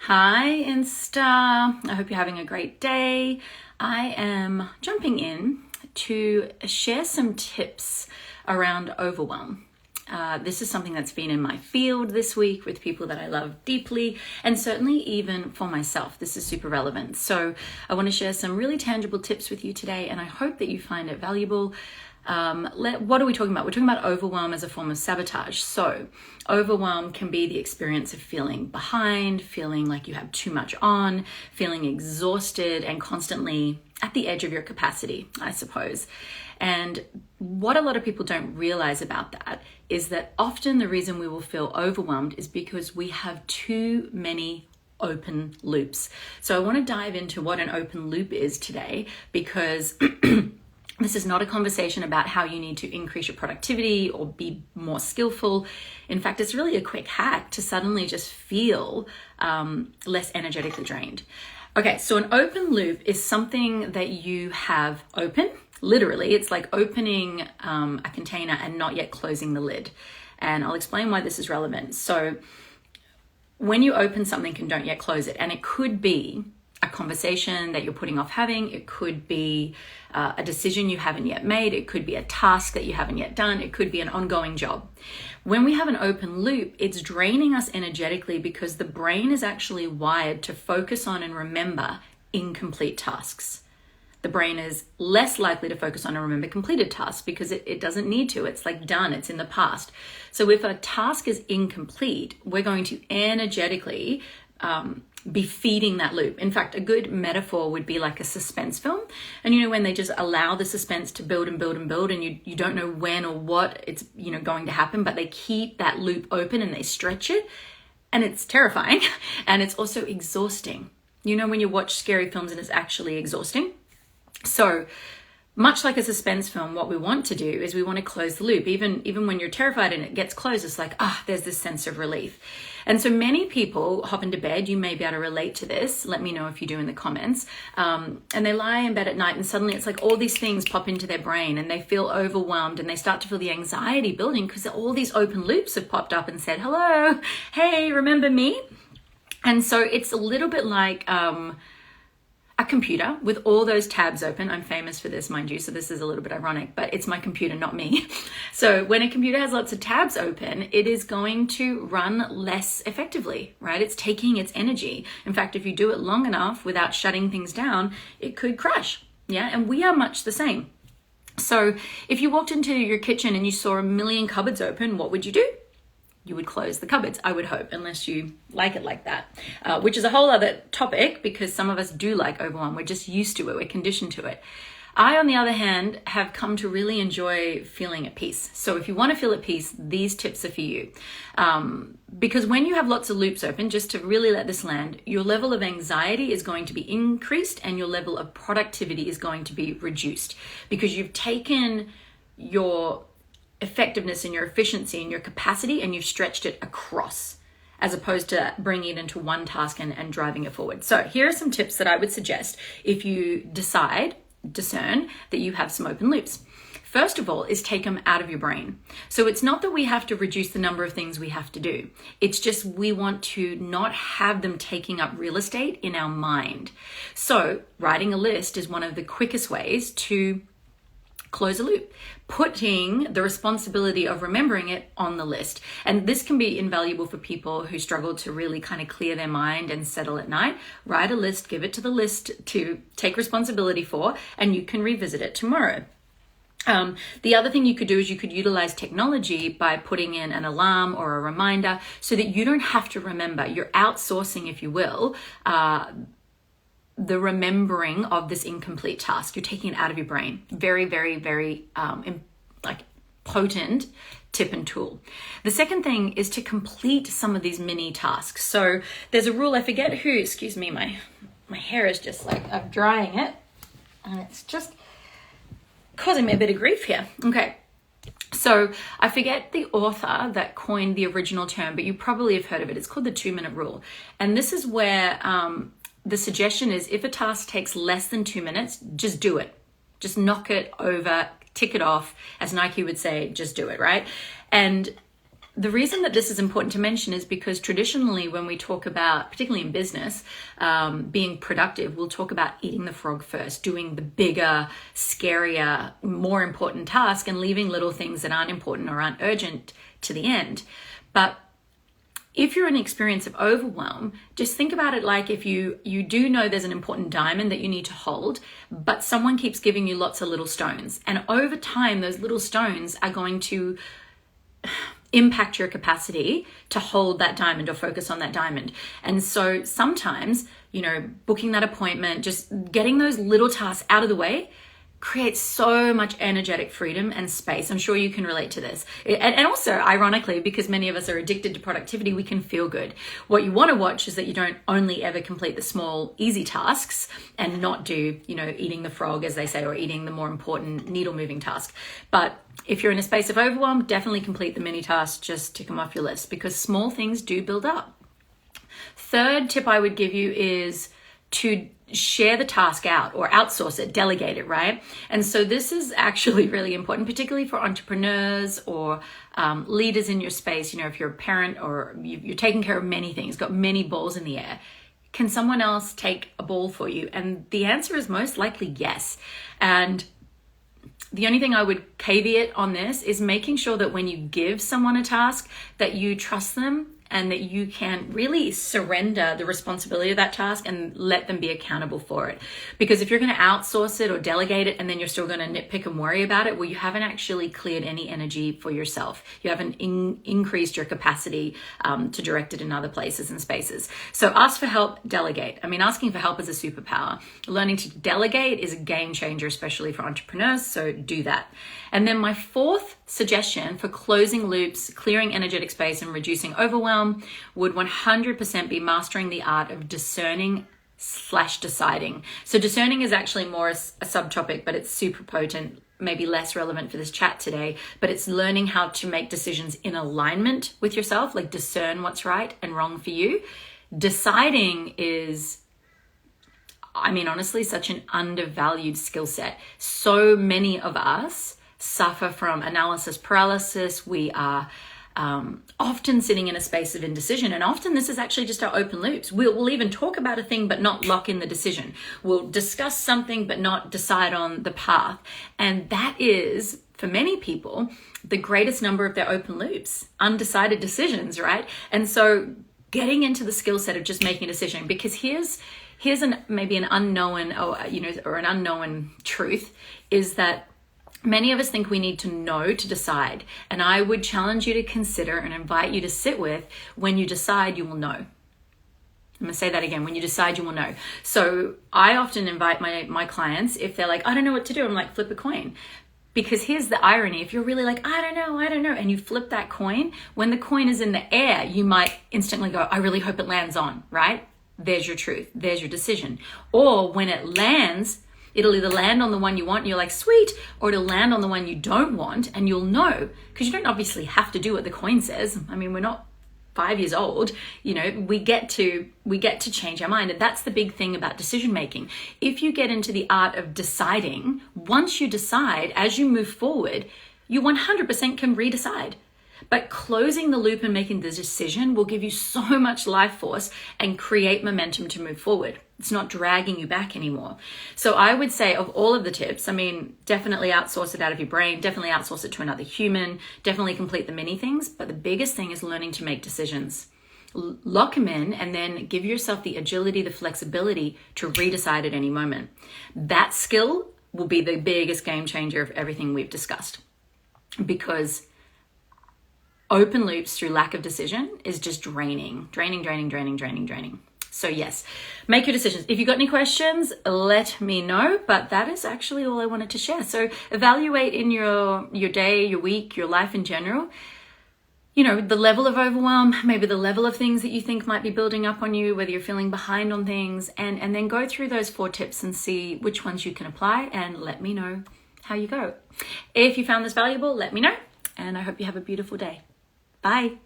Hi, Insta. I hope you're having a great day. I am jumping in to share some tips around overwhelm. This is something that's been in my field this week with people that I love deeply, and certainly even for myself. This is super relevant. So I want to share some really tangible tips with you today, and I hope that you find it valuable. What are we talking about? We're talking about overwhelm as a form of sabotage. So overwhelm can be the experience of feeling behind, feeling like you have too much on, feeling exhausted and constantly at the edge of your capacity, I suppose. And what a lot of people don't realize about that is that often the reason we will feel overwhelmed is because we have too many open loops. So I want to dive into what an open loop is today, because this is not a conversation about how you need to increase your productivity or be more skillful. In fact, it's really a quick hack to suddenly just feel less energetically drained. Okay, so an open loop is something that you have open. Literally, it's like opening a container and not yet closing the lid. And I'll explain why this is relevant. So when you open something and don't yet close it, and it could be a conversation that you're putting off having, it could be a decision you haven't yet made, it could be a task that you haven't yet done, it could be an ongoing job. When we have an open loop, it's draining us energetically because the brain is actually wired to focus on and remember incomplete tasks. The brain is less likely to focus on and remember completed tasks because it doesn't need to. It's like done, it's in the past. So if a task is incomplete, we're going to energetically be feeding that loop. In fact, a good metaphor would be like a suspense film. And you know, when they just allow the suspense to build and build and build, and you don't know when or what it's going to happen, but they keep that loop open and they stretch it, and it's terrifying and it's also exhausting. You know, when you watch scary films and it's actually exhausting. So much like a suspense film, what we want to do is we want to close the loop. Even when you're terrified and it gets closed, it's like, there's this sense of relief. And so many people hop into bed. You may be able to relate to this. Let me know if you do in the comments. And they lie in bed at night and suddenly it's like all these things pop into their brain and they feel overwhelmed and they start to feel the anxiety building because all these open loops have popped up and said, hello, hey, remember me? And so it's a little bit like a computer with all those tabs open. I'm famous for this, mind you, so this is a little bit ironic, but it's my computer, not me. So when a computer has lots of tabs open, it is going to run less effectively, right? It's taking its energy. In fact, if you do it long enough without shutting things down, it could crash, yeah? And we are much the same. So if you walked into your kitchen and you saw a million cupboards open, what would you do? You would close the cupboards, I would hope, unless you like it like that, which is a whole other topic because some of us do like overwhelm. We're just used to it. We're conditioned to it. I, on the other hand, have come to really enjoy feeling at peace. So if you want to feel at peace, these tips are for you. Because when you have lots of loops open, just to really let this land, your level of anxiety is going to be increased and your level of productivity is going to be reduced because you've taken your effectiveness and your efficiency and your capacity and you've stretched it across as opposed to bringing it into one task and driving it forward. So here are some tips that I would suggest if you discern that you have some open loops. First of all is take them out of your brain. So it's not that we have to reduce the number of things we have to do. It's just we want to not have them taking up real estate in our mind. So writing a list is one of the quickest ways to close a loop, putting the responsibility of remembering it on the list. And this can be invaluable for people who struggle to really kind of clear their mind and settle at night. Write a list, give it to the list to take responsibility for, and you can revisit it tomorrow. The other thing you could do is you could utilize technology by putting in an alarm or a reminder so that you don't have to remember. You're outsourcing, if you will, the remembering of this incomplete task. You're taking it out of your brain. Very, very, very potent tip and tool. The second thing is to complete some of these mini tasks. So there's a rule, I forget who, excuse me, my hair is just like, I'm drying it and it's just causing me a bit of grief here. Okay. So I forget the author that coined the original term, but you probably have heard of it. It's called the 2-minute rule. And this is where the suggestion is if a task takes less than 2 minutes, just do it. Just knock it over, tick it off. As Nike would say, just do it, right? And the reason that this is important to mention is because traditionally when we talk about, particularly in business, being productive, we'll talk about eating the frog first, doing the bigger, scarier, more important task and leaving little things that aren't important or aren't urgent to the end. But if you're in an experience of overwhelm, just think about it like if you do know there's an important diamond that you need to hold, but someone keeps giving you lots of little stones. And over time, those little stones are going to impact your capacity to hold that diamond or focus on that diamond. And so sometimes, booking that appointment, just getting those little tasks out of the way creates so much energetic freedom and space. I'm sure you can relate to this. And also, ironically, because many of us are addicted to productivity, we can feel good. What you want to watch is that you don't only ever complete the small, easy tasks and not do, eating the frog, as they say, or eating the more important needle-moving task. But if you're in a space of overwhelm, definitely complete the mini tasks, just tick them off your list because small things do build up. Third tip I would give you is to share the task out or outsource it, delegate it, right? And so this is actually really important, particularly for entrepreneurs or leaders in your space. If you're a parent or you're taking care of many things, got many balls in the air, can someone else take a ball for you? And the answer is most likely yes. And the only thing I would caveat on this is making sure that when you give someone a task, that you trust them and that you can really surrender the responsibility of that task and let them be accountable for it. Because if you're going to outsource it or delegate it and then you're still going to nitpick and worry about it, well, you haven't actually cleared any energy for yourself. You haven't increased your capacity to direct it in other places and spaces. So ask for help, delegate. Asking for help is a superpower. Learning to delegate is a game changer, especially for entrepreneurs. So do that. And then my fourth suggestion for closing loops, clearing energetic space, and reducing overwhelm would 100% be mastering the art of discerning/deciding. So discerning is actually more a subtopic, but it's super potent, maybe less relevant for this chat today, but it's learning how to make decisions in alignment with yourself, like discern what's right and wrong for you. Deciding is, honestly, such an undervalued skill set. So many of us suffer from analysis paralysis. We are often sitting in a space of indecision, and often this is actually just our open loops. We'll even talk about a thing but not lock in the decision. We'll discuss something but not decide on the path. And that is, for many people, the greatest number of their open loops, undecided decisions, right? And so getting into the skill set of just making a decision, because here's maybe an unknown or an unknown truth is that many of us think we need to know to decide. And I would challenge you to consider and invite you to sit with, when you decide, you will know. I'm going to say that again. When you decide, you will know. So I often invite my clients, if they're like, I don't know what to do, I'm like, flip a coin. Because here's the irony. If you're really like, I don't know, and you flip that coin, when the coin is in the air, you might instantly go, I really hope it lands on, right? There's your truth. There's your decision. Or when it lands, it'll either land on the one you want and you're like, sweet, or it'll land on the one you don't want and you'll know. Because you don't obviously have to do what the coin says. We're not 5 years old. We get to change our mind. And that's the big thing about decision making. If you get into the art of deciding, once you decide, as you move forward, you 100% can redecide. But closing the loop and making the decision will give you so much life force and create momentum to move forward. It's not dragging you back anymore. So I would say, of all of the tips, definitely outsource it out of your brain, definitely outsource it to another human, definitely complete the mini things. But the biggest thing is learning to make decisions. Lock them in and then give yourself the agility, the flexibility to redecide at any moment. That skill will be the biggest game changer of everything we've discussed, because open loops through lack of decision is just draining. So yes, make your decisions. If you've got any questions, let me know. But that is actually all I wanted to share. So evaluate in your day, your week, your life in general, the level of overwhelm, maybe the level of things that you think might be building up on you, whether you're feeling behind on things, and then go through those 4 tips and see which ones you can apply, and let me know how you go. If you found this valuable, let me know. And I hope you have a beautiful day. Bye.